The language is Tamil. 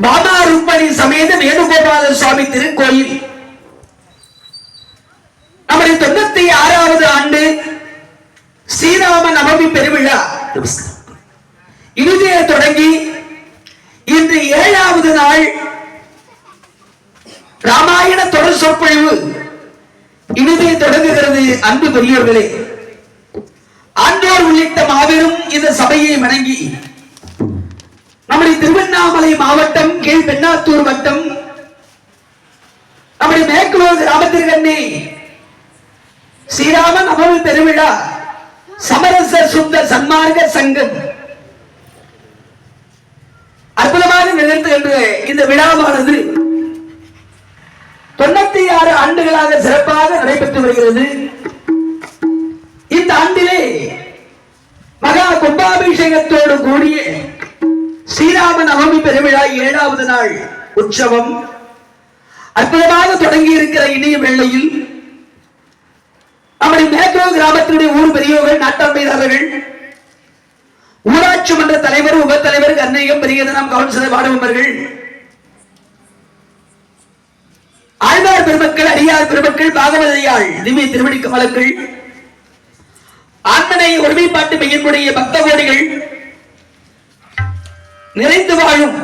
பாமா ருக்மணி சமேத வேணுகோபால சுவாமி திருக்கோயில் நம்முடைய 96வது ஆண்டு ஸ்ரீராம நவமி பெருவிழா இறுதியை தொடங்கி இன்று 7வது நாள் ராமாயண தொடர் சொற்பொழிவு இனிதே தொடங்குகிறது. அன்பு பெரியவர்களே, ஆண்டோர் உள்ளிட்ட மாபெரும் இந்த சபையை வணங்கி நம்முடைய திருவண்ணாமலை மாவட்டம் கீழ் பெண்ணாத்தூர் வட்டம் நம்முடைய மேற்குலோர் கிராமத்திற்கண்ணே ஸ்ரீராம நவமி பெருவிழா சமரச சுத்த சன்மார்க்க சங்கம் அற்புதமாக நிகழ்த்துகின்ற இந்த விழாவானது 96 ஆண்டுகளாக சிறப்பாக நடைபெற்று வருகிறது. இந்த ஆண்டிலே மகா கும்பாபிஷேகத்தோடு கூடிய ஸ்ரீராம நவமி பெருவிழா 7வது நாள் உற்சவம் அற்புதமாக தொடங்கி இருக்கிற இனிய வேளையில் நம்முடைய மேற்கோ கிராமத்தினுடைய ஊர் பெரியவர்கள், நாட்டாண்மையாளர்கள், ஊராட்சி மன்ற தலைவர், உப தலைவர், கர்நாயகம் பெரியதனம் கவுன்சிலர், வார்டு மெம்பர்கள், ஆழ்வார் பெருமக்கள், அடியார் பெருமக்கள், பாகவதையாள், திவ்ய திருவடி கமலங்கள், ஆண்மனை ஒருமைப்பாட்டு மையனுடைய பக்த கோடிகள் நிறைந்து வாழும்